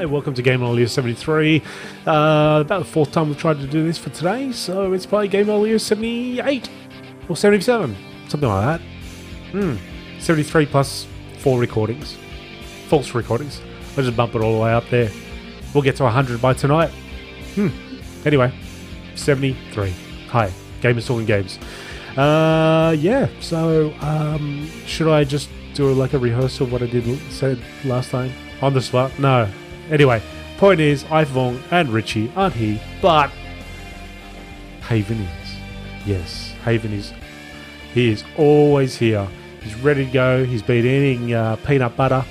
welcome to Gameolio 73. About the fourth time we've tried to do this for today, so it's probably Gameolio 78 or 77, something like that. 73 plus 4 recordings, false recordings. I'll just bump it all the way up there. We'll get to 100 by tonight. Anyway, 73. Hi, Gamers Talking Games. Yeah, so should I just do like a rehearsal of what I said last time? On the spot? No. Anyway, point is, Phuong and Richie aren't here, but Haven is. Yes, Haven is. He is always here. He's ready to go. He's been eating peanut butter.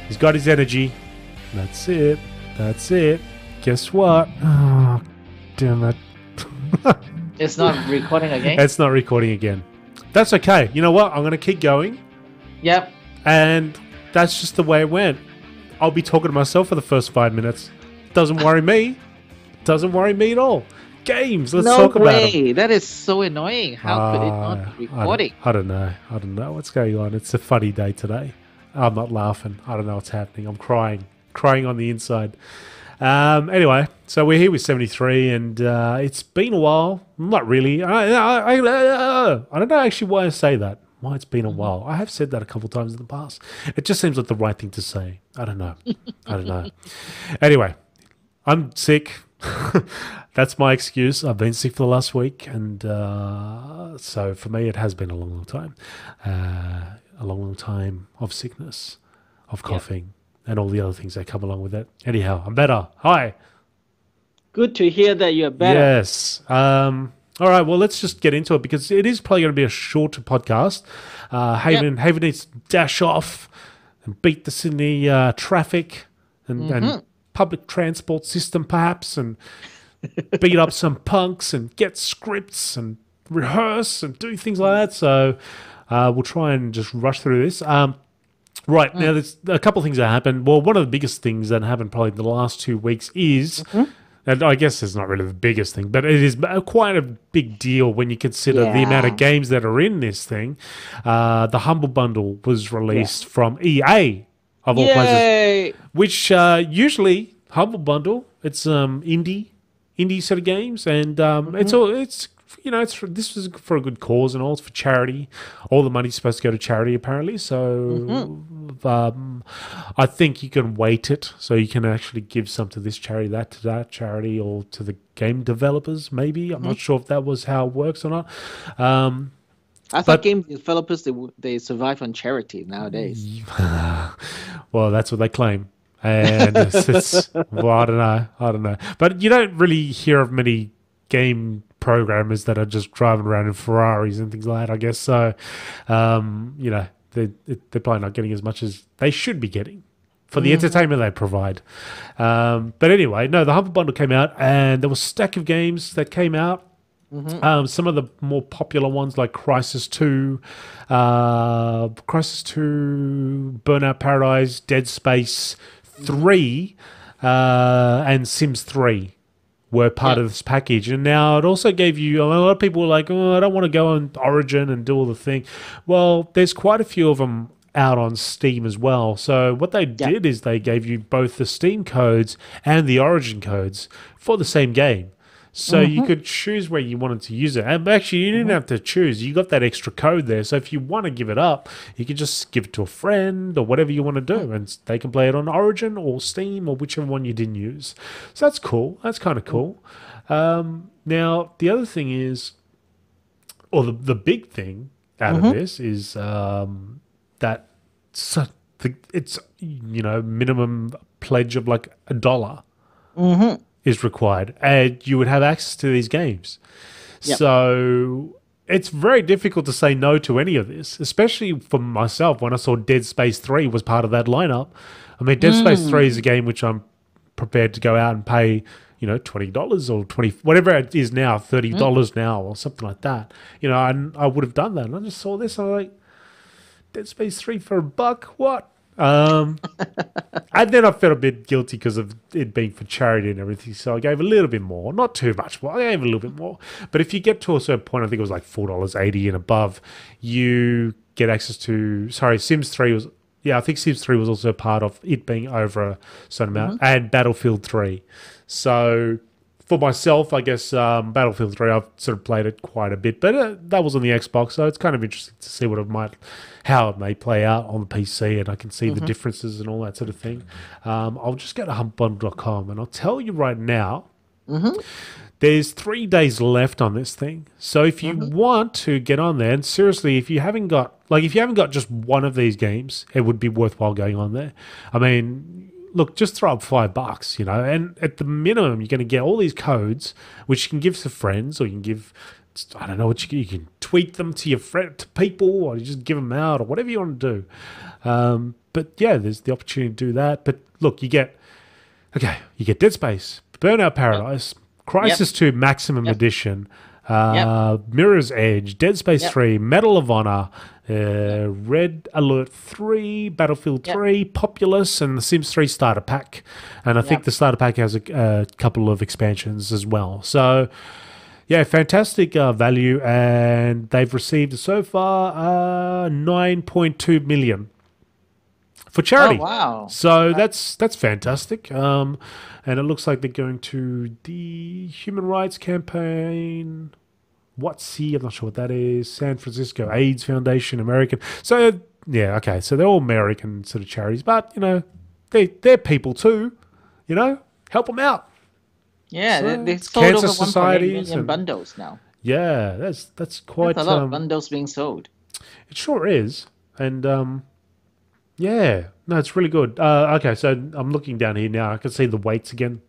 He's got his energy. That's it. That's it. Guess what? Oh, damn it. It's not recording again? It's not recording again. That's okay. You know what? I'm going to keep going. Yep. And that's just the way it went. I'll be talking to myself for the first 5 minutes. Doesn't worry me. Doesn't worry me at all. Games. Let's talk about them. No way. That is so annoying. How could it not be recording? I don't know. I don't know what's going on. It's a funny day today. I'm not laughing. I don't know what's happening. I'm crying. Crying on the inside. Anyway, so we're here with 73, and it's been a while. Not really. I don't know actually why I say that. Why it's been a while. I have said that a couple of times in the past. It just seems like the right thing to say. I don't know. I don't know. Anyway, I'm sick. That's my excuse. I've been sick for the last week, and so for me it has been a long, long time. A long, long time of sickness, of coughing, and all the other things that come along with it. Anyhow, I'm better. Hi. Good to hear that you're better. Yes. All right, well, let's just get into it because it is probably going to be a shorter podcast. Haven needs to dash off and beat the Sydney traffic and public transport system, perhaps, and beat up some punks and get scripts and rehearse and do things like that. So we'll try and just rush through this. Right, now there's a couple of things that happened. Well, one of the biggest things that happened probably the last 2 weeks is... And I guess it's not really the biggest thing, but it is quite a big deal when you consider the amount of games that are in this thing. The Humble Bundle was released from EA, of all places. Which usually, Humble Bundle, it's indie sort of games. And this was for a good cause and all. It's for charity. All the money's supposed to go to charity, apparently. So I think you can weight it so you can actually give some to this charity, that to that charity, or to the game developers, maybe. I'm not sure if that was how it works or not. I thought game developers, they survive on charity nowadays. Well, that's what they claim. And well, I don't know. But you don't really hear of many game programmers that are just driving around in Ferraris and things like that, I guess. So, they're probably not getting as much as they should be getting for the entertainment they provide. But anyway, no, the Humble Bundle came out, and there was a stack of games that came out. Some of the more popular ones like Crisis 2, Burnout Paradise, Dead Space 3, and Sims 3. Were part of this package. And now it also gave you, a lot of people were like, oh, I don't want to go on Origin and do all the thing. Well, there's quite a few of them out on Steam as well. So what they did is they gave you both the Steam codes and the Origin codes for the same game. So you could choose where you wanted to use it. And actually, you didn't have to choose. You got that extra code there. So if you want to give it up, you can just give it to a friend or whatever you want to do. And they can play it on Origin or Steam or whichever one you didn't use. So that's cool. That's kind of cool. Now, the other thing is, or the big thing out of this is that it's, minimum pledge of like $1. Is required, and you would have access to these games. So it's very difficult to say no to any of this, especially for myself when I saw Dead Space 3 was part of that lineup. I mean, Dead Space 3 is a game which I'm prepared to go out and pay, $20 or 20, whatever it is now, $30 now or something like that. And I would have done that. And I just saw this, and I was like, Dead Space 3 for $1? What? And then I felt a bit guilty because of it being for charity and everything, so I gave a little bit more, not too much, but I gave a little bit more. But if you get to a certain point, I think it was like $4.80 and above, you get access to, Sims 3 was Yeah, I think Sims 3 was also a part of it being over a certain amount, and Battlefield 3. So for myself, I guess Battlefield 3, I've sort of played it quite a bit, but that was on the Xbox, so it's kind of interesting to see how it may play out on the PC, and I can see the differences and all that sort of thing. I'll just go to humpbundle.com, and I'll tell you right now, there's 3 days left on this thing. So if you want to get on there, and seriously, if you haven't got just one of these games, it would be worthwhile going on there. I mean, look, just throw up $5, and at the minimum, you're going to get all these codes, which you can give to friends, or you can give, I don't know what you can tweet them to your to people, or you just give them out, or whatever you want to do. But yeah, there's the opportunity to do that. But look, you get Dead Space, Burnout Paradise, Crisis 2 Maximum Edition, Mirror's Edge, Dead Space 3, Medal of Honor, Red Alert 3, Battlefield 3, Populous, and the Sims 3 Starter Pack. And I think the Starter Pack has a couple of expansions as well. So, yeah, fantastic value. And they've received so far 9.2 million for charity. Oh, wow. So that's fantastic. And it looks like they're going to the Human Rights Campaign, WotC, I'm not sure what that is, San Francisco AIDS Foundation, American. So, yeah, okay. So they're all American sort of charities, but, they're people too, help them out. Yeah, So, they sold cancer over 1.8 societies million and- bundles now. Yeah, that's quite... That's a lot of bundles being sold. It sure is. And, yeah, no, it's really good. Okay, so I'm looking down here now. I can see the weights again.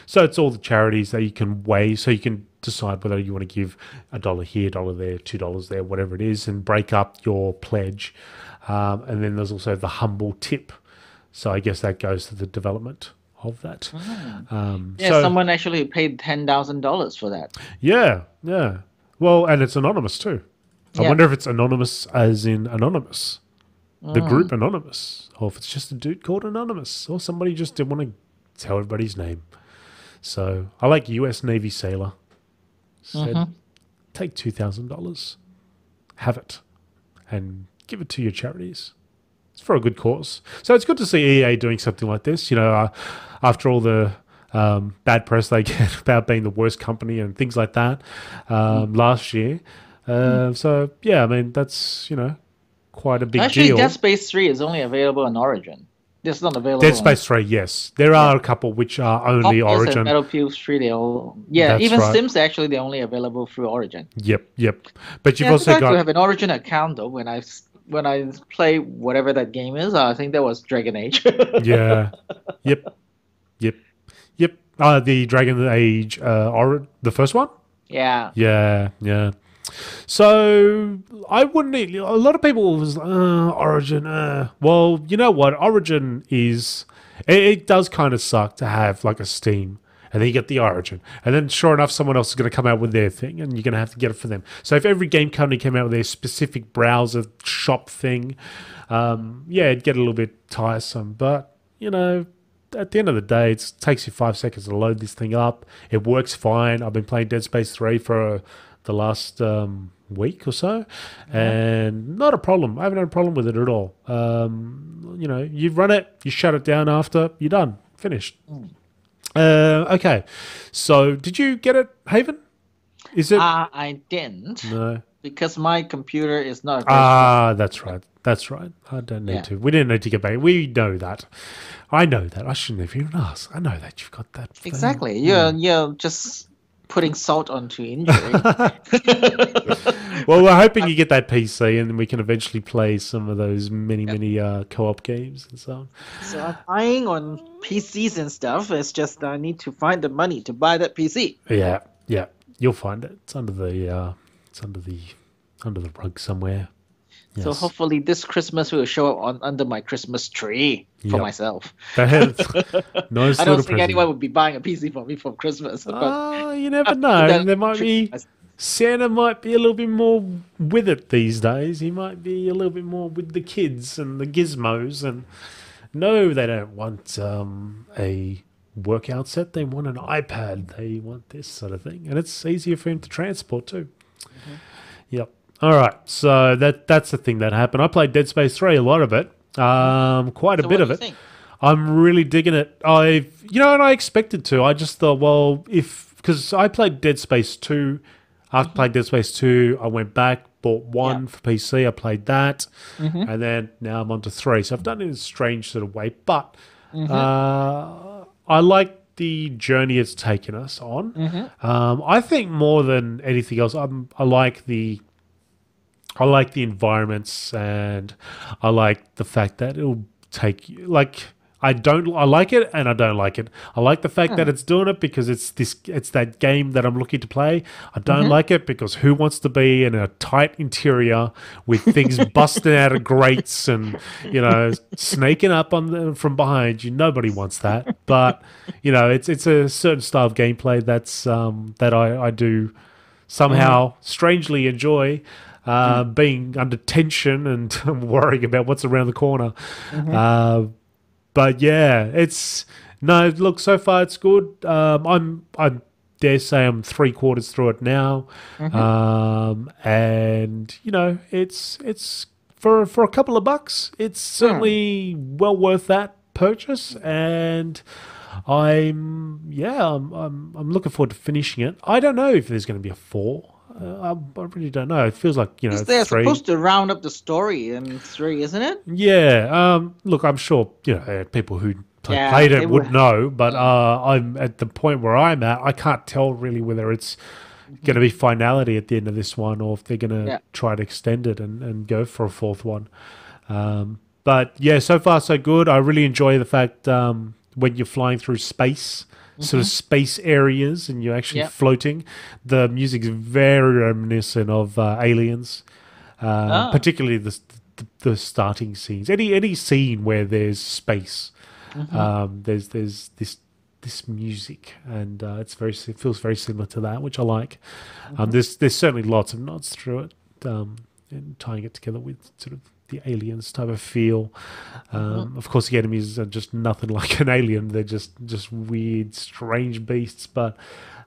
So it's all the charities that you can weigh, so you can decide whether you want to give $1 here, $1 there, $2 there, whatever it is, and break up your pledge. And then there's also the humble tip. So I guess that goes to the development of that. Yeah, someone actually paid $10,000 for that. Yeah. Well, and it's anonymous too. I wonder if it's anonymous as in anonymous. The group Anonymous, or if it's just a dude called Anonymous, or somebody just didn't want to tell everybody's name. So I like US Navy sailor. Said, take $2,000, have it, and give it to your charities. It's for a good cause. So it's good to see EA doing something like this. After all the bad press they get about being the worst company and things like that last year. So yeah, I mean that's quite a big deal. Actually, Dead Space 3 is only available on Origin. It's not available. Dead Space 3, yes. There are a couple which are only Origin. Battlefield 3, they all... Yeah, That's even right. Sims, actually, they're only available through Origin. Yep. But you've Yeah, also I got... to have an Origin account, though, when I play whatever that game is. I think that was Dragon Age. Yeah. Yep. The Dragon Age, the first one? Yeah. Yeah. So I wouldn't. A lot of people was Origin. Well, you know what? Origin is. It does kind of suck to have like a Steam, and then you get the Origin, and then sure enough, someone else is going to come out with their thing, and you're going to have to get it for them. So if every game company came out with their specific browser shop thing, it'd get a little bit tiresome. But at the end of the day, it takes you 5 seconds to load this thing up. It works fine. I've been playing Dead Space 3 for the last week or so, and not a problem. I haven't had a problem with it at all. You run it, you shut it down after, you're done, finished. Okay, so did you get it, Haven? Is it? I didn't. No. Because my computer is not... That's right. I don't need to. We didn't need to get back. We know that. I know that. I shouldn't have even asked. I know that you've got that thing. Exactly. You're just putting salt onto injury. Well, we're hoping you get that PC, and then we can eventually play some of those many co-op games and so on. So I'm eyeing on PCs and stuff. It's just I need to find the money to buy that PC. Yeah. You'll find it. It's under the rug somewhere. Yes. So hopefully this Christmas will show up under my Christmas tree for myself. Nice. I don't think anyone would be buying a PC for me for Christmas. You never know. There might be... Santa might be a little bit more with it these days. He might be a little bit more with the kids and the gizmos. And no, they don't want a workout set. They want an iPad. They want this sort of thing. And it's easier for him to transport too. Yep. All right. So that's the thing that happened. I played Dead Space 3, a lot of it. Quite a So bit what do of you it. think? I'm really digging it. And I expected to. I just thought, well, because I played Dead Space 2. After playing Dead Space 2, I went back, bought Yeah. 1 for PC. I played that. Mm-hmm. And then now I'm on to 3. So I've done it in a strange sort of way. But Mm-hmm. I like the journey it's taken us on. Mm-hmm. I think more than anything else, I like the environments, and I like the fact that it'll take I like it and I don't like it. I like the fact that it's doing it because it's that game that I'm looking to play. I don't Mm-hmm. like it because who wants to be in a tight interior with things busting out of grates and snaking up from behind you? Nobody wants that. But it's a certain style of gameplay that I do somehow strangely enjoy, being under tension and worrying about what's around the corner. Mm-hmm. But yeah, look, so far it's good. I dare say I'm 3/4 through it now. And it's for a couple of bucks, it's certainly well worth that purchase. And I'm looking forward to finishing it. I don't know if there's going to be a 4. I really don't know. It feels like Because they're 3. supposed to round up the story in 3, isn't it? Yeah. Look, I'm sure people who Yeah, played they it would would. know, but I'm at the point where I'm at. I can't tell really whether it's going to be finality at the end of this one, or if they're going to try to extend it and go for a 4th one. But yeah, so far so good. I really enjoy the fact when you're flying through space, sort of space areas, and you're actually floating. The music's very reminiscent of Aliens, particularly the starting scenes. Any scene where there's space, there's this music, and it feels very similar to that, which I like. There's certainly lots of nods through it, and tying it together with sort of the aliens type of feel. Of course, the enemies are just nothing like an alien. They're just weird, strange beasts. But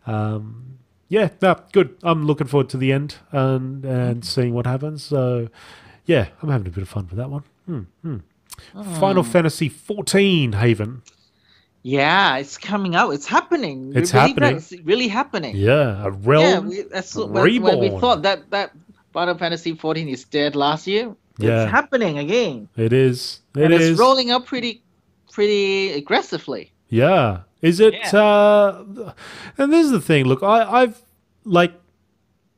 yeah, no, good. I'm looking forward to the end and seeing what happens. So yeah, I'm having a bit of fun with that one. Final Fantasy 14, Haven. Yeah, it's coming out. It's happening. We It's believe that happening. it's really happening. Yeah, a Yeah, realm that's reborn. when we thought that Final Fantasy 14 is dead last year. Yeah. It's happening again. It is. And it's rolling out pretty aggressively. Yeah. Is it? And this is the thing. Look, I've like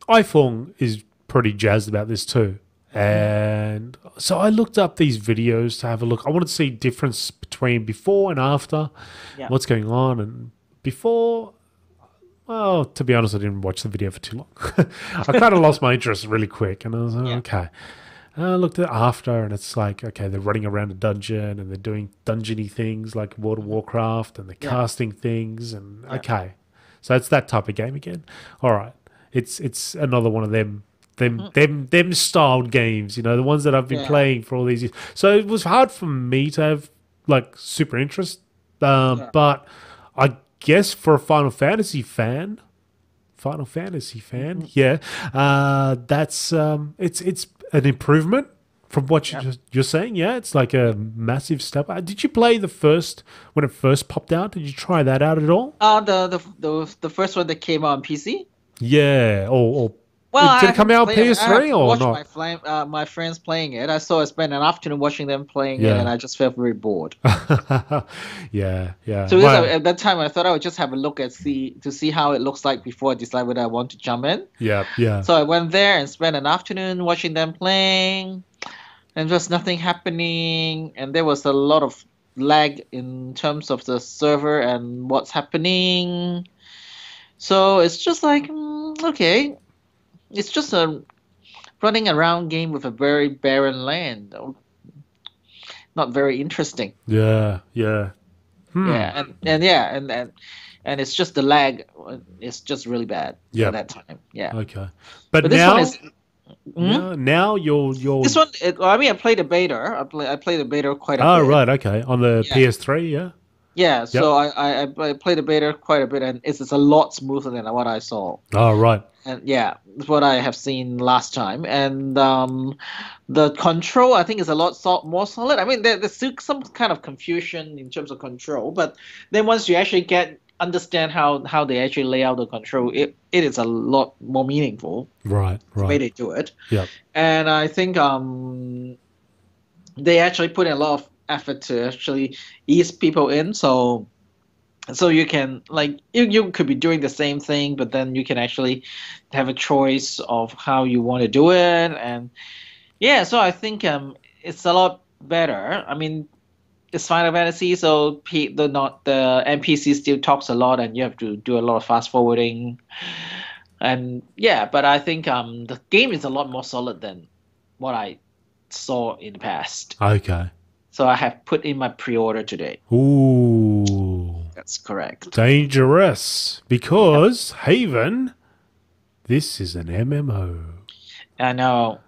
Phuong is pretty jazzed about this too, and so I looked up these videos to have a look. I wanted to see difference between before and after, what's going on. And before, well, to be honest, I didn't watch the video for too long. I kind of lost my interest really quick, and I was like, okay. And I looked at after, and it's like, okay, they're running around a dungeon, and they're doing dungeony things like World of Warcraft, and they're casting things, and okay, so it's that type of game again. All right, it's another one of them styled games, the ones that I've been playing for all these years. So it was hard for me to have like super interest, but I guess for a Final Fantasy fan, that's it's an improvement from what you're saying. Yeah, it's like a massive step. Did you play the first when it first popped out? Did you try that out at all? The first one that came out on PC. Yeah, or Well, did it come out on PS3 or not? My friends playing it. I spent an afternoon watching them playing it, and I just felt very bored. yeah. So at that time, I thought I would just have a look to see how it looks like before I decide whether I want to jump in. Yeah. So I went there and spent an afternoon watching them playing, and just nothing happening. And there was a lot of lag in terms of the server and what's happening. So it's just like, okay. It's just a running around game with a very barren land. Not very interesting. Yeah. Yeah, and it's just the lag. It's just really bad at that time. Yeah. Okay. But this now, one is. now you're This one. I played the beta. I played the beta quite a bit. Oh right, okay. On the PS3, yeah. Yeah, Yep. so I played the beta quite a bit, and it's a lot smoother than what I saw. Oh, right. And yeah, it's what I have seen last time. And the control, I think, is a lot more solid. I mean, there's still some kind of confusion in terms of control, but then once you actually understand how they actually lay out the control, it is a lot more meaningful Right, the way right. they do it. Yep. And I think they actually put in a lot of effort to actually ease people in. So you can like you could be doing the same thing, but then you can actually have a choice of how you want to do it. And yeah, so I think it's a lot better. I mean, it's Final Fantasy, so the NPC still talks a lot, and you have to do a lot of fast forwarding. And yeah, but I think the game is a lot more solid than what I saw in the past. Okay. So I have put in my pre-order today. Ooh. That's correct. Dangerous. Yep. Because, Haven, this is an MMO. I know.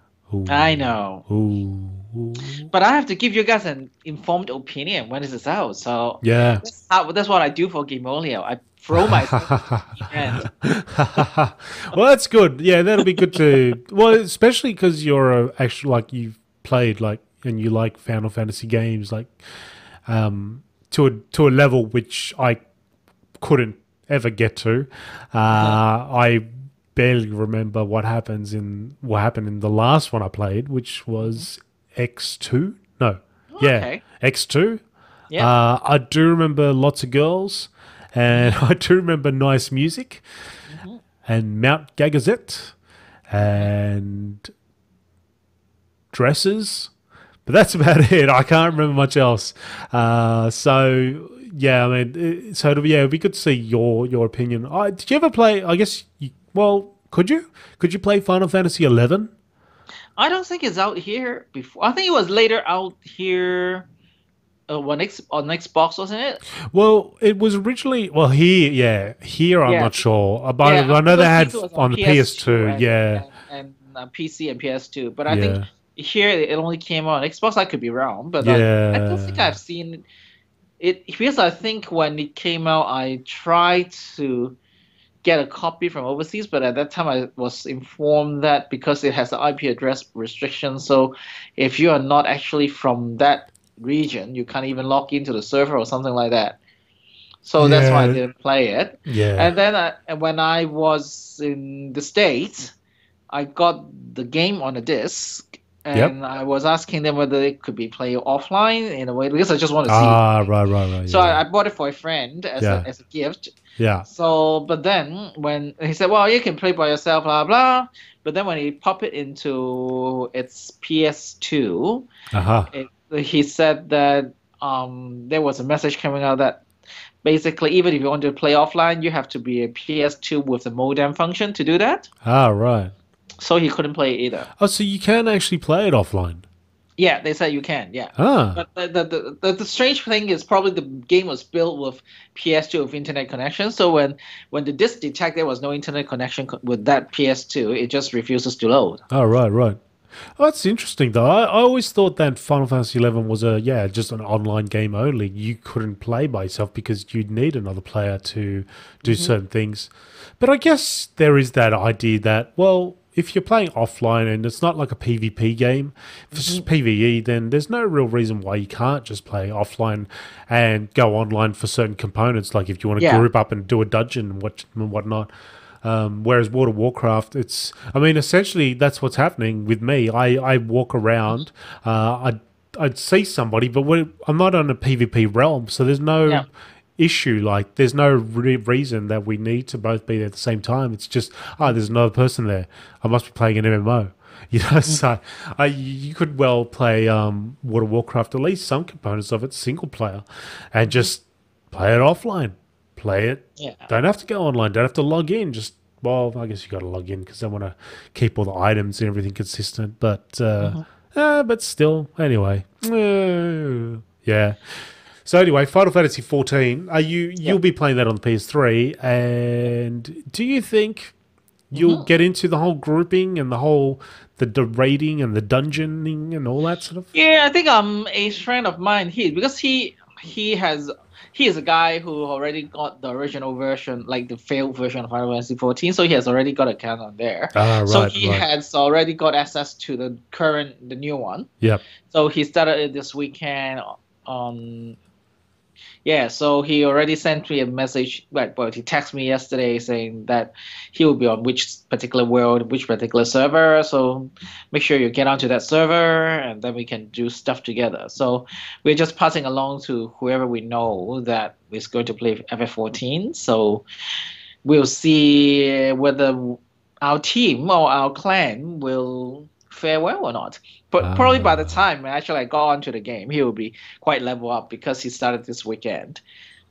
I Ooh. know. Ooh. Ooh. But I have to give you guys an informed opinion when this is out. So Yeah. that's what I do for Gameolio. I throw myself into the deep end. Well, that's good. Yeah, that'll be good to. Well, especially because you're actually like you've played like and you like Final Fantasy games like to a level which I couldn't ever get to. I barely remember what happened in the last one I played, which was X2. No, yeah, Okay. X2. Yep. I do remember lots of girls, and I do remember nice music Hmm. and Mount Gagazet Hmm. and dresses. But that's about it. I can't remember much else. So yeah, I mean, it'd be good to see your opinion. Did you ever play? I guess. Well, could you? Could you play Final Fantasy 11? I don't think it's out here before. I think it was later out here on Xbox, wasn't it? Well, it was originally. Well, here, yeah, here I'm Yeah. not sure, but Yeah, I know they because had it was on on the PS2 PS2. Yeah, and PC and PS2. But I think yeah, here it only came out on Xbox. I could be wrong, but I don't think yeah, I've seen it because I think when it came out, I tried to get a copy from overseas, but at that time I was informed that because it has an IP address restriction, so if you are not actually from that region, you can't even log into the server or something like that. So that's why I yeah, didn't play it. yeah. And then when I was in the States, I got the game on a disc, Yep. and I was asking them whether it could be played offline in a way because I just want to see it. Ah, right, right, right. So Yeah, I bought it for a friend yeah, as a gift. yeah. So, but then when he said, "Well, you can play by yourself," blah blah. But then when he pop it into its PS2, Uh huh. he said that there was a message coming out that basically even if you want to play offline, you have to be a PS2 with the modem function to do that. Ah, right. So he couldn't play it either. Oh, so you can actually play it offline. Yeah, they said you can. Yeah, Ah, but the strange thing is probably the game was built with PS2 with internet connection. So when the disk detect there was no internet connection with that PS2, it just refuses to load. oh, right, right. Oh, that's interesting, though. I always thought that Final Fantasy 11 was just an online game only. You couldn't play by yourself because you'd need another player to do Hmm. certain things. But I guess there is that idea that, well, if you're playing offline and it's not like a PvP game, if it's Hmm. just PvE, then there's no real reason why you can't just play offline and go online for certain components. Like if you want to Yeah. group up and do a dungeon and whatnot. Whereas World of Warcraft, I mean, essentially that's what's happening with me. I walk around, I'd see somebody, but I'm not on a PvP realm, so there's Yeah. no issue. Like, there's no reason that we need to both be there at the same time. It's just, there's another person there. I must be playing an MMO. You know, so you could well play World of Warcraft, at least some components of it, single player, and just play it offline. Play it. Yeah. Don't have to go online. Don't have to log in. Just, well, I guess you got to log in because I want to keep all the items and everything consistent. But still, anyway, yeah. So anyway, Final Fantasy 14. You'll Yep. be playing that on the PS3, and do you think you'll Hmm. get into the whole grouping and the raiding and the dungeoning and all that sort of? Yeah, I think a friend of mine because he has he is a guy who already got the original version, like the failed version of Final Fantasy 14. So he has already got an account on there. Ah, So right, he right. has already got access to the new one. Yep. So he started it this weekend on yeah, so he already sent me a message, but he texted me yesterday saying that he will be on which particular world, which particular server. So make sure you get onto that server and then we can do stuff together. So we're just passing along to whoever we know that is going to play FF14. So we'll see whether our team or our clan will fare well or not. But probably by the Ah, time actually I got onto the game, he will be quite level up because he started this weekend.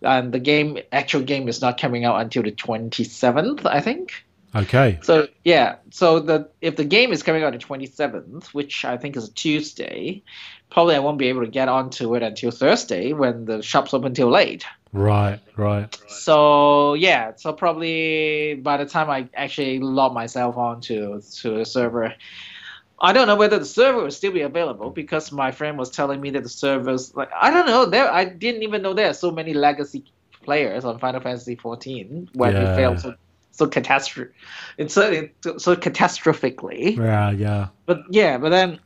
And the actual game is not coming out until the 27th, I think. okay. So yeah, so if the game is coming out the 27th, which I think is a Tuesday, probably I won't be able to get onto it until Thursday when the shops open till late. Right, right. So yeah, so probably by the time I actually log myself onto the server, I don't know whether the server will still be available because my friend was telling me that the servers like I don't know there I didn't even know there are so many legacy players on Final Fantasy 14 when it failed Yeah. so catastrophically. Yeah, yeah. But yeah, but then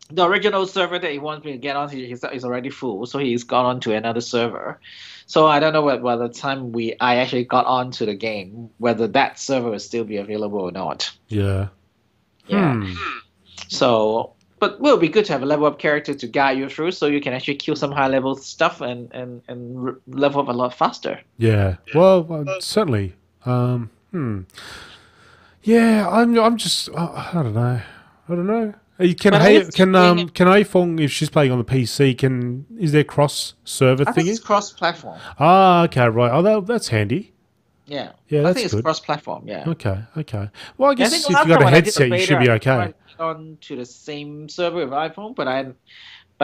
the original server that he wants me to get on is already full, so he's gone on to another server. So I don't know whether by the time I actually got onto the game, whether that server will still be available or not. Yeah. Yeah. Hmm. So, but it will be good to have a level up character to guide you through, so you can actually kill some high level stuff and level up a lot faster. Yeah. Well, certainly. Hmm. Yeah, I'm just I don't know. I don't know. Can But at hey least you're playing it. can Phuong, if she's playing on the PC, is there cross server I think it's thingy? cross-platform. Ah, okay, right. Oh, that's handy. Yeah, Yeah, I that's think it's good. cross-platform. Yeah. Okay, okay. Well, I Yeah, I think guess if you last got time a when I did the headset, you beta, should I be tried okay. to get on to the same server with iPhone, but I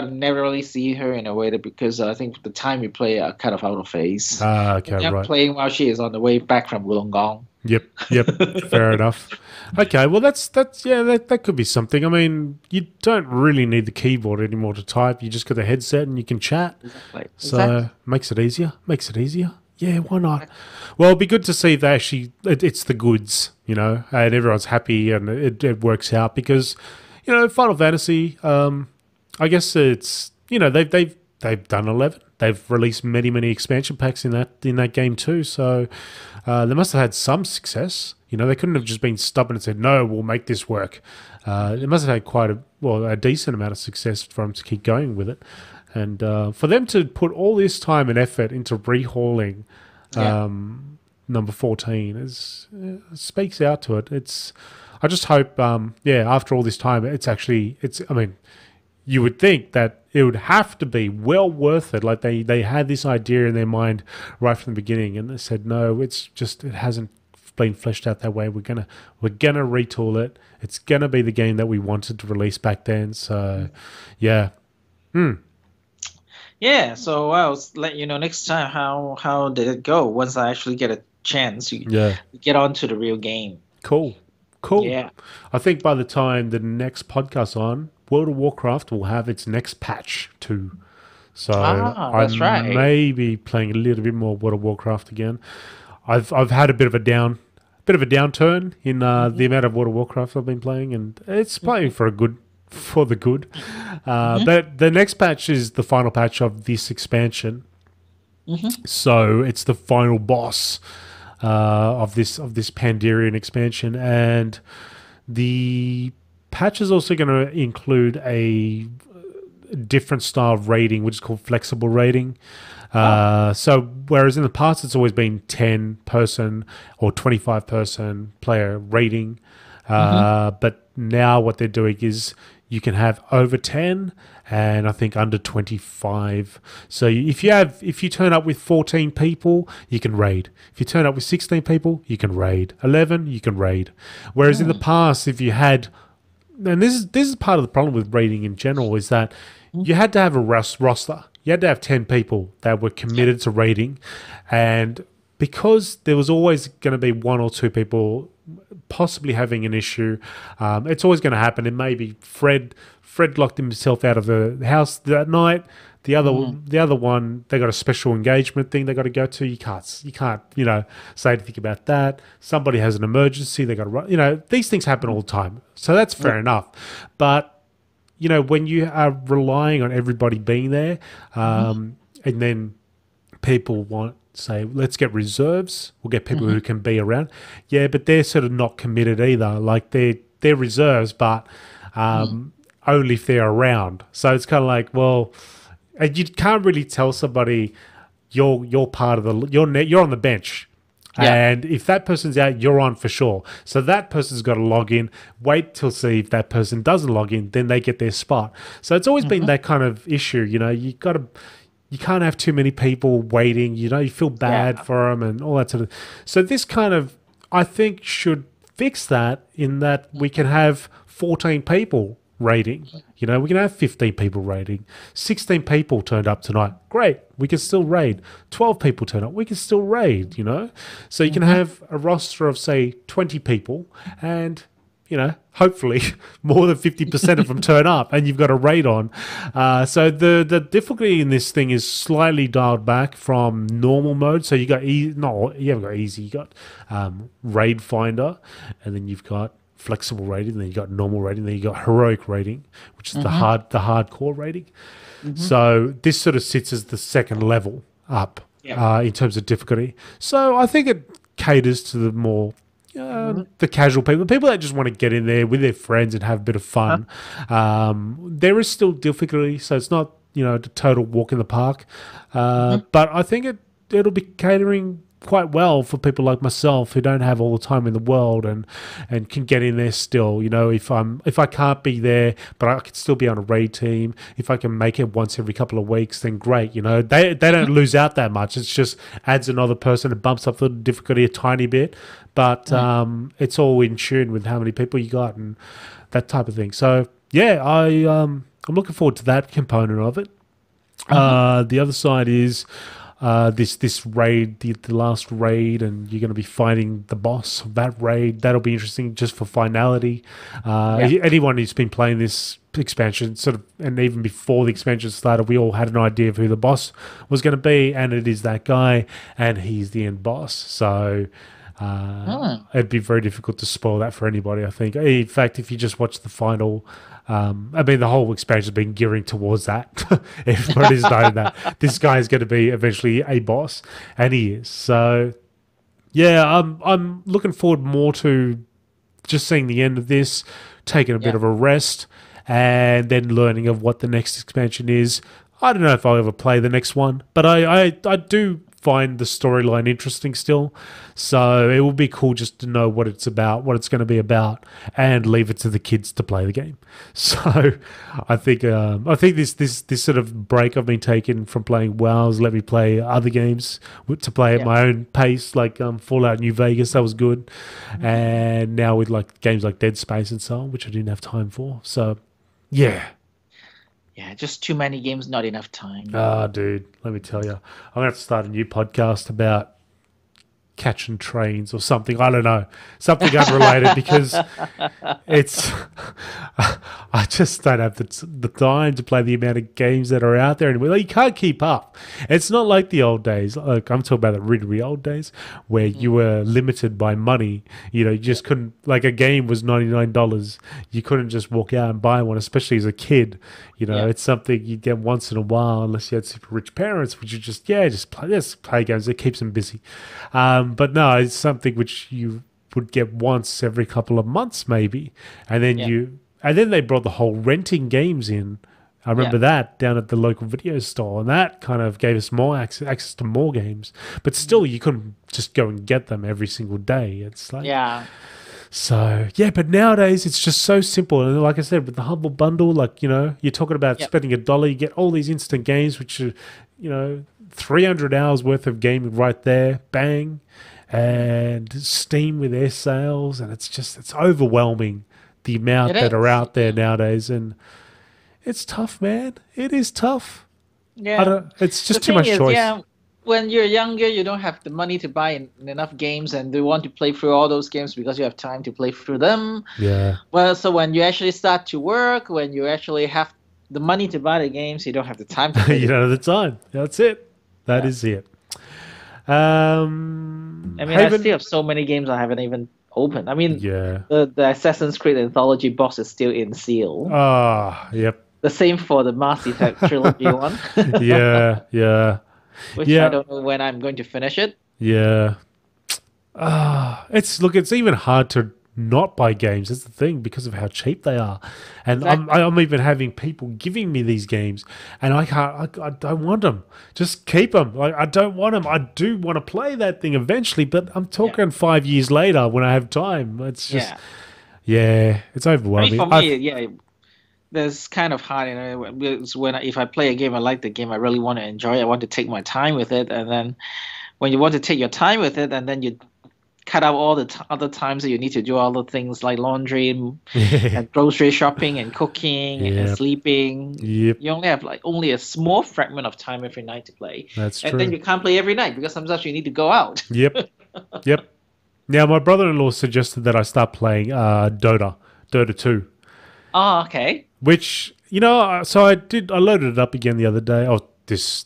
never really see her in a way that because I think the time we play are kind of out of phase. Ah, okay, And I'm right. playing while she is on the way back from Wollongong. Yep, yep. Fair enough. Okay, well that's yeah, that could be something. I mean, you don't really need the keyboard anymore to type. You just got the headset and you can chat. Exactly. So makes it easier. Makes it easier. Yeah, why not? Well, it'd be good to see that actually it's the goods, and everyone's happy and it works out because, Final Fantasy. I guess it's they've done 11. They've released many expansion packs in that game too. So they must have had some success. They couldn't have just been stubborn and said no, we'll make this work. They must have had quite a decent amount of success for them to keep going with it, and for them to put all this time and effort into rehauling Yeah. number 14 speaks out to it. I just hope after all this time it's I mean, you would think that it would have to be well worth it. Like they had this idea in their mind right from the beginning, and they said, "No, it hasn't been fleshed out that way. We're gonna retool it. It's gonna be the game that we wanted to release back then." So, yeah, Yeah, so I'll let you know next time how did it go once I actually get a chance to yeah, get onto the real game. cool. Yeah. I think by the time the next podcast's on, World of Warcraft will have its next patch too. So I That's right. may be playing a little bit more World of Warcraft again. I've had a bit of a downturn in the amount of World of Warcraft I've been playing, and it's playing for the good. But the next patch is the final patch of this expansion, so it's the final boss of this Pandarian expansion, and the patch is also going to include a different style of raiding, which is called flexible raiding. So whereas in the past it's always been 10-person or 25-person player raiding, but now what they're doing is you can have over 10 and I think under 25. So if you turn up with 14 people, you can raid. If you turn up with 16 people, you can raid. 11, you can raid. Whereas in the past, if you had, and this is part of the problem with raiding in general, is that you had to have a roster. You had to have 10 people that were committed to raiding, and because there was always going to be one or two people possibly having an issue. It's always going to happen. And maybe Fred locked himself out of the house that night. The other one, they got a special engagement thing they got to go to. You can't say anything about that. Somebody has an emergency, they got to run. These things happen all the time. So that's fair enough. But when you are relying on everybody being there, and then people say, let's get reserves. We'll get people who can be around. Yeah, but they're sort of not committed either. Like they're reserves, but only if they're around. So it's kind of like, well. And you can't really tell somebody you're part of you're on the bench, and if that person's out, you're on for sure. So that person's got to log in. Wait till see if that person doesn't log in, then they get their spot. So it's always been that kind of issue. You can't have too many people waiting. You feel bad for them and all that sort of. So this kind of I think should fix that in that we can have 14 people rating. We can have 15 people rating. 16 people turned up tonight. Great. We can still raid. 12 people turn up. We can still raid, So you can have a roster of, say, 20 people and, hopefully more than 50% of them turn up and you've got a raid on. So the difficulty in this thing is slightly dialed back from normal mode. So you haven't got easy. You got raid finder, and then you've got flexible rating, then you got normal rating, then you got heroic rating, which is the hardcore rating. So this sort of sits as the second level up in terms of difficulty. So I think it caters to the more the casual people that just want to get in there with their friends and have a bit of fun. There is still difficulty, so it's not the total walk in the park, but I think it'll be catering quite well for people like myself who don't have all the time in the world and can get in there still. If I can't be there, but I can still be on a raid team. If I can make it once every couple of weeks, then great. They don't lose out that much. It's just adds another person and bumps up the difficulty a tiny bit, but it's all in tune with how many people you got and that type of thing. So yeah, I'm looking forward to that component of it. The other side is this raid, the last raid, and you're going to be fighting the boss of that raid. That'll be interesting just for finality. Anyone who's been playing this expansion, sort of, and even before the expansion started, we all had an idea of who the boss was going to be, and it is that guy, and he's the end boss. So it'd be very difficult to spoil that for anybody, I think. In fact, if you just watch the final, the whole expansion has been gearing towards that. Everybody's known that this guy is going to be eventually a boss, and he is. So, yeah, I'm looking forward more to just seeing the end of this, taking a bit of a rest, and then learning of what the next expansion is. I don't know if I'll ever play the next one, but I do find the storyline interesting still. So it will be cool just to know what it's about, what it's going to be about, and leave it to the kids to play the game. So I think this sort of break I've been taking from playing WoW has let me play other games to play at my own pace, like Fallout New Vegas. That was good. And now with like games like Dead Space and so on, which I didn't have time for. So yeah. Yeah, just too many games, not enough time. Dude, let me tell you. I'm going to have to start a new podcast about catching trains or something. I don't know. Something unrelated because it's... I just don't have the time to play the amount of games that are out there anymore. Like, you can't keep up. It's not like the old days. Like, I'm talking about the really old days where you were limited by money. You just couldn't... Like, a game was $99. You couldn't just walk out and buy one, especially as a kid. It's something you'd get once in a while unless you had super rich parents, which you just play games. It keeps them busy. But no, it's something which you would get once every couple of months maybe. And then they brought the whole renting games in. I remember that down at the local video store, and that kind of gave us more access to more games. But still, you couldn't just go and get them every single day. It's like... So, yeah, but nowadays it's just so simple. And like I said, with the Humble Bundle, like, you're talking about spending $1, you get all these instant games, which are, 300 hours worth of gaming right there, bang, and Steam with their sales. And it's overwhelming, the amount that are out there nowadays. And it's tough, man. It is tough. Yeah. It's just too much choice. when you're younger, you don't have the money to buy enough games, and you want to play through all those games because you have time to play through them. Yeah. Well, so when you actually start to work, when you actually have the money to buy the games, you don't have the time to play You the don't have game. the time. That's it. That Yeah. is it. I mean, I still Haven. have so many games I haven't even opened. I mean, Yeah. the Assassin's Creed Anthology box is still in seal. Ah, yep. The same for the Mass Effect trilogy one, Yeah, yeah, which I yeah, don't know when I'm going to finish it. yeah. It's look, it's even hard to not buy games. That's the thing because of how cheap they are, and Exactly. I'm even having people giving me these games, and I can't. I don't want them. Just keep them. Like I don't want them. I do want to play that thing eventually, but I'm Yeah. talking 5 years later when I have time. It's just Yeah. yeah, it's I mean, overwhelming. for me, yeah, there's kind of hard, because if I play a game, I like the game, I really want to enjoy it. I want to take my time with it, and then when you want to take your time with it, and then you cut out all the other times that you need to do all the things like laundry Yeah, and grocery shopping and cooking and yep, sleeping. yep. You only have like only a small fragment of time every night to play, That's and then true. you can't play every night because sometimes you need to go out. Yep, yep. Now my brother-in-law suggested that I start playing Dota 2. Oh, okay. Which so I did. I loaded it up again the other day. Oh, this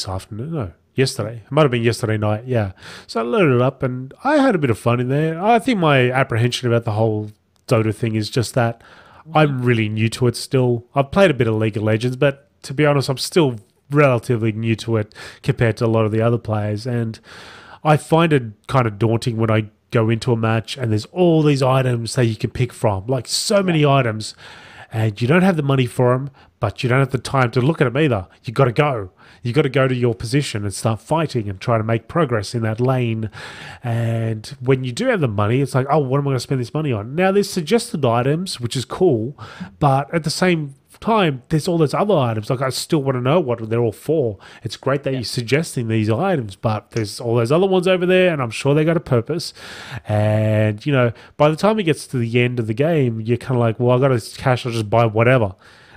afternoon. No, yesterday. It might have been yesterday night. Yeah. So I loaded it up and I had a bit of fun in there. I think my apprehension about the whole Dota thing is just that Hmm. I'm really new to it still. I've played a bit of League of Legends, but to be honest, I'm still relatively new to it compared to a lot of the other players, and I find it kind of daunting when I go into a match and there's all these items that you can pick from, like so Yeah. many items, and you don't have the money for them, but you don't have the time to look at them either. You got to go. You got to go to your position and start fighting and try to make progress in that lane. And when you do have the money, it's like, oh, what am I going to spend this money on? Now, there's suggested items, which is cool, but at the same time, there's all those other items. Like, I still want to know what they're all for. It's great that Yeah. you're suggesting these items, but there's all those other ones over there, and I'm sure they got a purpose. And, by the time it gets to the end of the game, you're kind of like, well, I got this cash, I'll just buy whatever.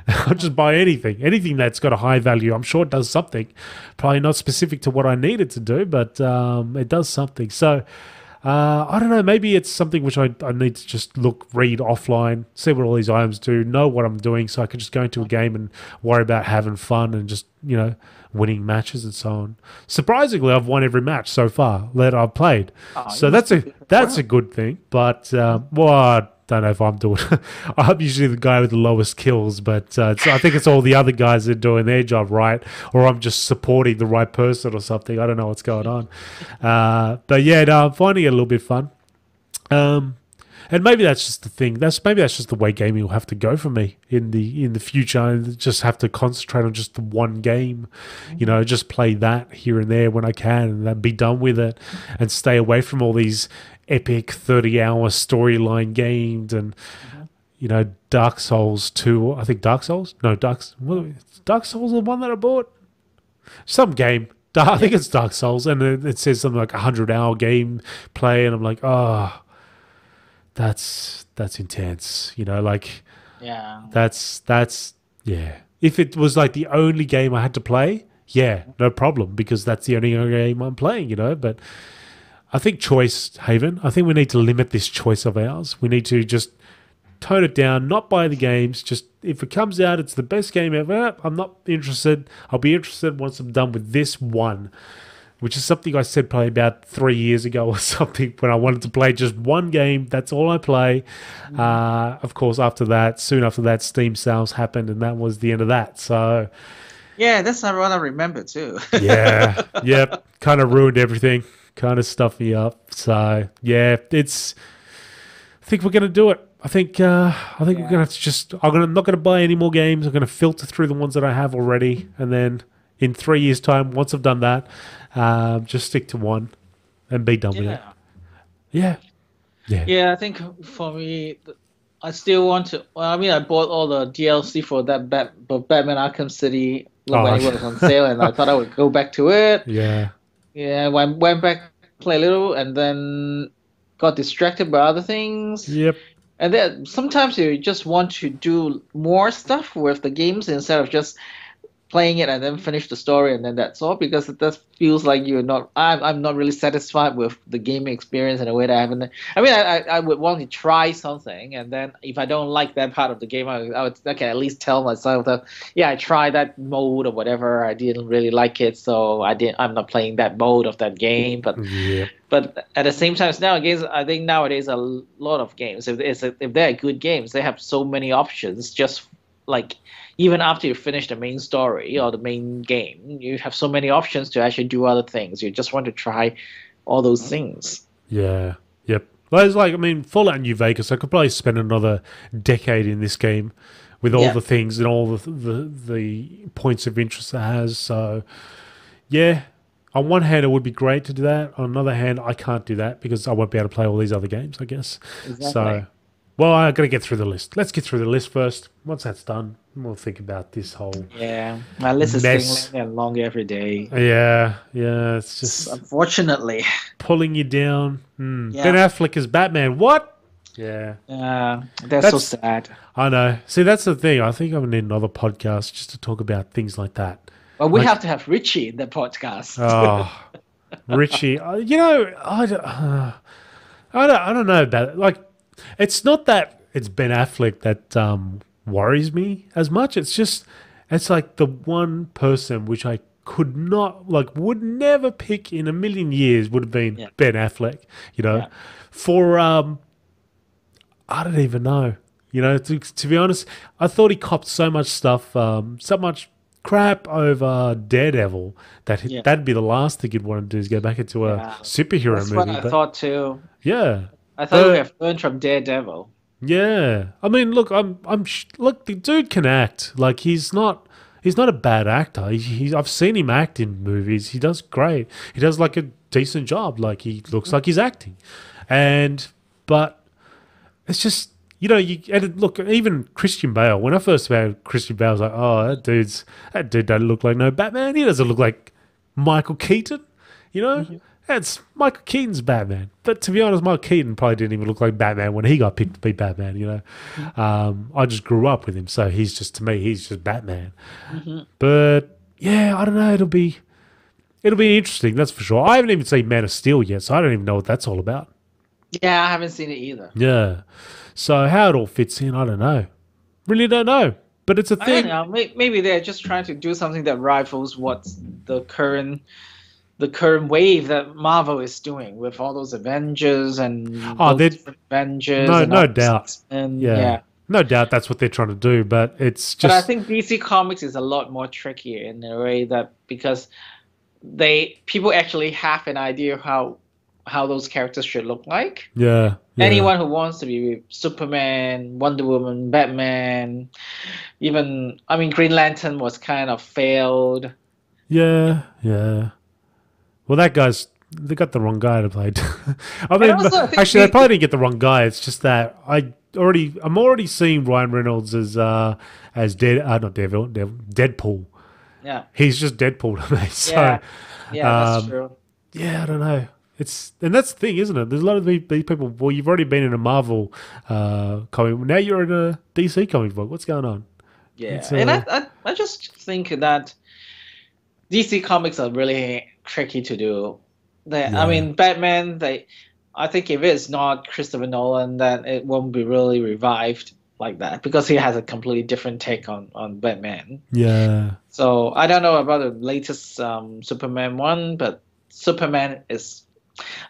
I'll just buy anything that's got a high value. I'm sure it does something. Probably not specific to what I need it to do, but it does something. So I don't know. Maybe it's something which I need to just read offline, see what all these items do, know what I'm doing, so I can just go into a game and worry about having fun and just winning matches and so on. Surprisingly, I've won every match so far that I've played, Oh, you so must that's be a doing that's a well. good thing. But well, I don't know if I'm doing. I'm usually the guy with the lowest kills, but I think it's all the other guys that are doing their job right, or I'm just supporting the right person or something. I don't know what's going on. But yeah, no, I'm finding it a little bit fun. Um, and maybe that's just the thing. Maybe that's just the way gaming will have to go for me in the future. I just have to concentrate on just the one game, Hmm. just play that here and there when I can, and then be done with it, and stay away from all these epic 30-hour storyline games and Hmm. Dark Souls 2. I think Dark Souls. No, Dark Souls the one that I bought. Some game. I Yeah. think it's Dark Souls, and it says something like 100-hour game play, and I'm like, oh, that's intense. Like Yeah. that's yeah. If it was like the only game I had to play, yeah, no problem, because that's the only game I'm playing. But I think choice, Haven. I think we need to limit this choice of ours. We need to just tone it down, not buy the games. Just if it comes out, it's the best game ever. I'm not interested. I'll be interested once I'm done with this one, which is something I said probably about 3 years ago or something when I wanted to play just one game. That's all I play. Hmm. Of course, soon after that, Steam sales happened, and that was the end of that. So Yeah, that's not what I remember too. yeah, yep, kind of ruined everything. Kind of stuffed me up. So yeah, I think we're gonna do it. I think we're gonna Yeah. have to just. I'm not gonna buy any more games. I'm gonna filter through the ones that I have already, and then in 3 years' time, once I've done that, just stick to one and be done with it. Yeah. Yeah, yeah. Yeah, I think for me, I still want to. Well, I mean, I bought all the DLC for that Batman Arkham City when Oh, it was on sale, and I thought I would go back to it. yeah, Yeah, went back, play a little, and then got distracted by other things. yep, And then sometimes you just want to do more stuff with the games instead of just playing it and then finish the story and then that's all, because it just feels like you're not. I'm not really satisfied with the gaming experience in a way that I haven't. I mean, I would want to try something, and then if I don't like that part of the game, I would, I can at least tell myself that, yeah, I tried that mode or whatever, I didn't really like it, so I'm not playing that mode of that game. Yeah. But at the same time, nowadays, I think nowadays a lot of games, if they're good games, they have so many options. Just like even after you finish the main story or the main game, you have so many options to actually do other things. You just want to try all those things. Yeah. Yep. Well, it's like, I mean, Fallout New Vegas, I could probably spend another decade in this game with all Yeah. the things and all the points of interest it has. So, yeah, on one hand, it would be great to do that. On another hand, I can't do that because I won't be able to play all these other games, I guess. Exactly. So, well, I got to get through the list. Let's get through the list first. Once that's done, we'll think about this whole Yeah, my list is mess. getting longer and longer every day. Yeah, it's just Unfortunately. pulling you down. Yeah. Ben Affleck is Batman. What? Yeah. That's so sad. I know. See, that's the thing. I think I'm going to need another podcast just to talk about things like that. Well, we Like- have to have Richie in the podcast. Oh, Richie. You know, I don't know about it. Like, it's not that it's Ben Affleck that worries me as much. It's just, it's like the one person which I could not, like, would never pick in a million years would have been Yeah. Ben Affleck, you know, Yeah. for, I don't even know. You know, to be honest, I thought he copped so much stuff, so much crap over Daredevil that Yeah. that'd be the last thing he'd want to do is go back into a Yeah. superhero That's movie. what I But thought too. yeah, I thought But- we have learned from Daredevil. yeah. I mean, look, look, the dude can act. Like he's not a bad actor. I've seen him act in movies. He does great. He does like a decent job. Like he looks like he's acting, but it's just. You know, and look, even Christian Bale. When I first found Christian Bale, I was like, "Oh, that dude doesn't look like no Batman. He doesn't look like Michael Keaton." You know, that's Michael Keaton's Batman. But to be honest, Michael Keaton probably didn't even look like Batman when he got picked to be Batman. You know, I just grew up with him, so he's just Batman. But yeah, I don't know. It'll be interesting. That's for sure. I haven't even seen Man of Steel yet, so I don't even know what that's all about. Yeah, I haven't seen it either. Yeah. So how it all fits in, I don't know. Really don't know. But it's a I thing. don't know. Maybe they're just trying to do something that rivals what the current wave that Marvel is doing with all those Avengers and those different Avengers. No, and no all doubt. And Yeah. No doubt that's what they're trying to do, but it's just. But I think DC Comics is a lot more trickier in a way that because people actually have an idea how those characters should look like. Yeah. Anyone who wants to be Superman, Wonder Woman, Batman, even Green Lantern was kind of failed. Yeah. Well, they got the wrong guy to play. I mean, also, I think actually, they probably didn't get the wrong guy. It's just that I'm already seeing Ryan Reynolds as not Deadpool. Yeah. He's just Deadpool to me. So, that's true. yeah, I don't know. And that's the thing, isn't it? There's a lot of these people. Well, you've already been in a Marvel comic. Now you're in a DC comic book. What's going on? Yeah, It's, and I just think that DC Comics are really tricky to do. Batman. I think if it's not Christopher Nolan, then it won't be really revived like that because he has a completely different take on Batman. Yeah. So I don't know about the latest Superman one, but Superman is.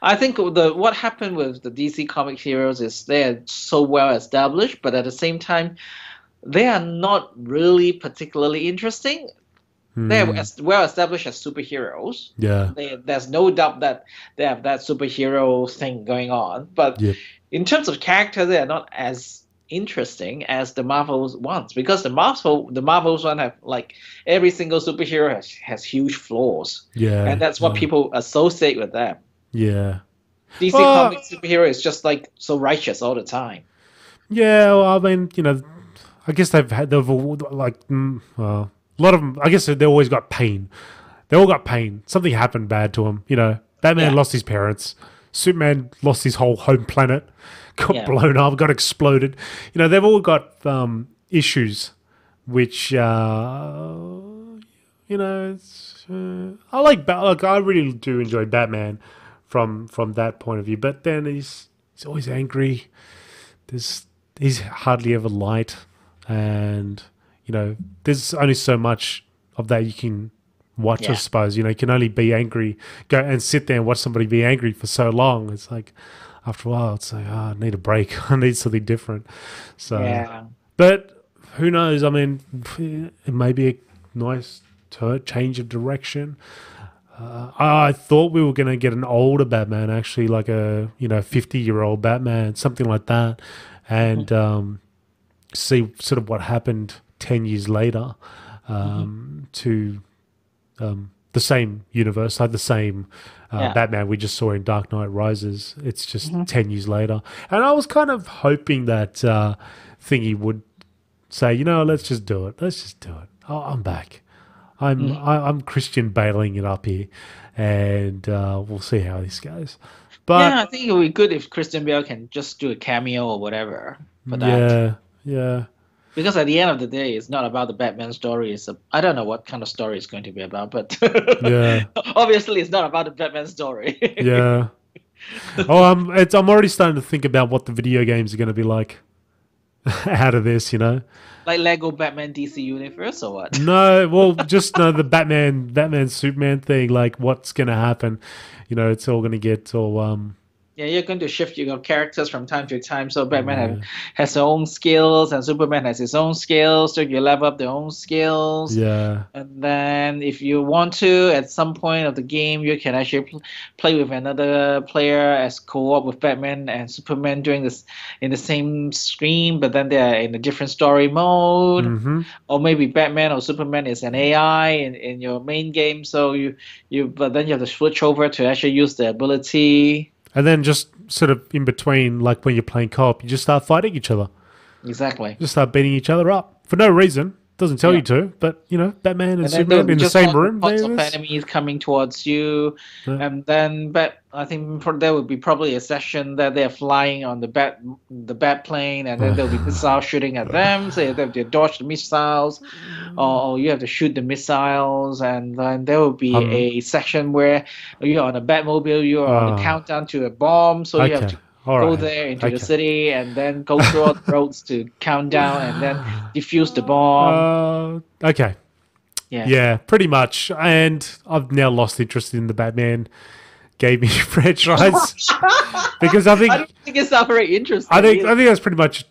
I think what happened with the DC comic heroes is they're so well established, but at the same time, they are not really particularly interesting. They're well established as superheroes. Yeah. There's no doubt that they have that superhero thing going on, but in terms of character, they are not as interesting as the Marvel's ones because the Marvel's one have like every single superhero has huge flaws. Yeah. And that's what people associate with them. Yeah. DC Comics superhero is just like so righteous all the time. Yeah, well, I mean, you know, I guess they've all, like, a lot of them, I guess they always got pain. They all got pain. Something happened bad to them. You know, Batman lost his parents. Superman lost his whole home planet. Got blown up, got exploded. You know, they've all got issues which, You know, it's, I really do enjoy Batman from that point of view. But then he's always angry. He's hardly ever light, and you know, there's only so much of that you can watch. I Yeah. suppose you know you can only be angry, go and sit there and watch somebody be angry for so long. It's like after a while, it's like I need a break. I need something different. So, Yeah. but who knows? I mean, it may be a nice change of direction. I thought we were going to get an older Batman, actually, like a 50-year-old Batman, something like that, and see sort of what happened 10 years later to the same universe, like the same Yeah. Batman we just saw in Dark Knight Rises. It's just 10 years later, and I was kind of hoping that Thingy would say, let's just do it. Let's just do it. I'm back. I'm Christian bailing it up here, and we'll see how this goes. But Yeah, I think it would be good if Christian Bale can just do a cameo or whatever for that. yeah. Because at the end of the day, it's not about the Batman story. I don't know what kind of story it's going to be about, but Yeah. obviously it's not about the Batman story. Yeah. Oh, I'm already starting to think about what the video games are going to be like out of this, Like Lego Batman DC Universe or what? No, well, just the Batman Superman thing, like what's going to happen. It's all going to get all Yeah, you're going to shift your characters from time to time. So Batman has their own skills, and Superman has his own skills. So you level up their own skills. yeah. And then, if you want to, at some point of the game, you can actually play with another player as co-op with Batman and Superman doing this in the same screen, but then they're in a different story mode. Mm-hmm. Or maybe Batman or Superman is an AI in your main game. So but then you have to switch over to actually use the ability. And then just sort of in between, like when you're playing co-op, you just start fighting each other. Exactly. Just start beating each other up for no reason. Doesn't tell you to, but Batman and Superman in the same room. Lots of enemies coming towards you, and then I think there will be probably a session that they're flying on the bat plane, and then there'll be missiles shooting at them. So they have to dodge the missiles, or you have to shoot the missiles, and then there will be a section where you're on a Batmobile, you're on the countdown to a bomb, so you have to go there into the city and then go through all the roads to count down and then defuse the bomb. Okay. Yeah, pretty much. And I've now lost interest in the Batman gaming franchise because I don't think it's that very interesting. I think that's pretty much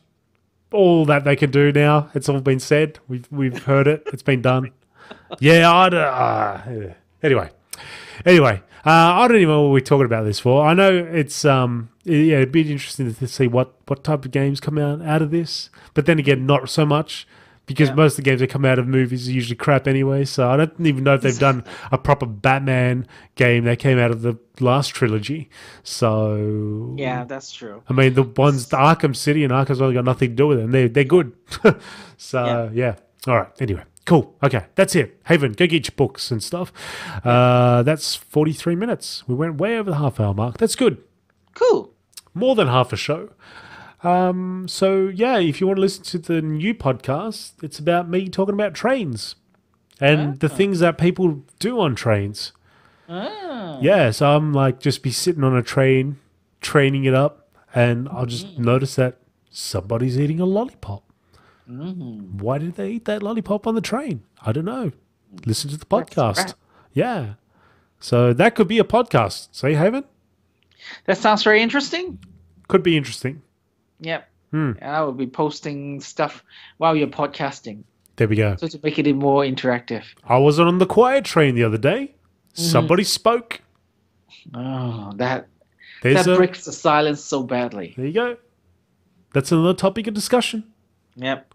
all that they can do now. It's all been said. We've heard it. It's been done. Yeah. Anyway. I don't even know what we're talking about this for. I know it's it'd be interesting to see what type of games come out of this. But then again, not so much because most of the games that come out of movies are usually crap anyway. So I don't even know if they've done a proper Batman game that came out of the last trilogy. So yeah, that's true. I mean, the Arkham City and Arkham's only got nothing to do with them. They're good. So yeah. All right. Anyway. Cool. Okay, that's it. Haven, go get your books and stuff. That's 43 minutes. We went way over the half-hour mark. That's good. Cool. More than half a show. So, yeah, if you want to listen to the new podcast, it's about me talking about trains and the things that people do on trains. Yeah, so I'm like just be sitting on a train, training it up, and I'll just notice that somebody's eating a lollipop. Why did they eat that lollipop on the train? I don't know. Listen to the podcast. Yeah. So that could be a podcast. See, Haven? That sounds very interesting. Could be interesting. Yep. And I will be posting stuff while you're podcasting. There we go. So to make it more interactive. I was on the quiet train the other day. Somebody spoke. Oh, that breaks the silence so badly. There you go. That's another topic of discussion. Yep.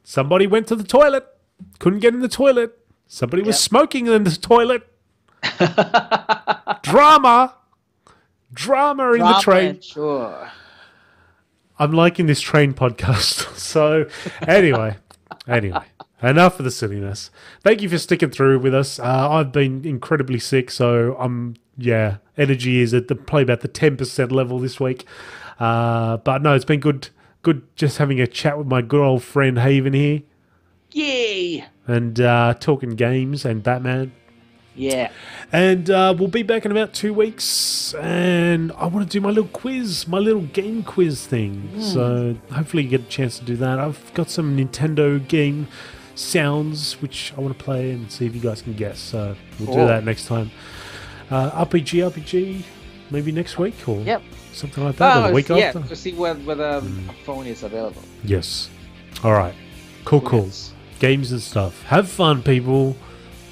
Somebody went to the toilet. Couldn't get in the toilet. Somebody was smoking in the toilet. Drama in the train. Sure. I'm liking this train podcast. So anyway, enough of the silliness. Thank you for sticking through with us. I've been incredibly sick, so energy is at probably about the 10% level this week. But no, it's been good just having a chat with my good old friend Haven here. Yay! and talking games and Batman. Yeah. And we'll be back in about 2 weeks. And I want to do my little quiz, my little game quiz thing. So hopefully you get a chance to do that. I've got some Nintendo game sounds which I want to play and see if you guys can guess. So we'll do that next time. RPG, maybe next week or something like that, or the week after. To see whether a phone is available. Yes. All right. Cool. Games and stuff. Have fun, people.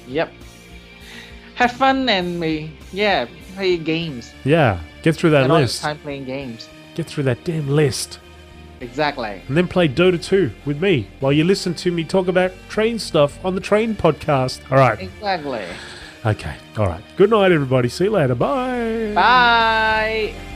Yep. Have fun and play games. Yeah. Get through that list. Time playing games. Get through that damn list. Exactly. And then play Dota 2 with me while you listen to me talk about train stuff on the Train podcast. All right. Exactly. Okay. All right. Good night, everybody. See you later. Bye. Bye.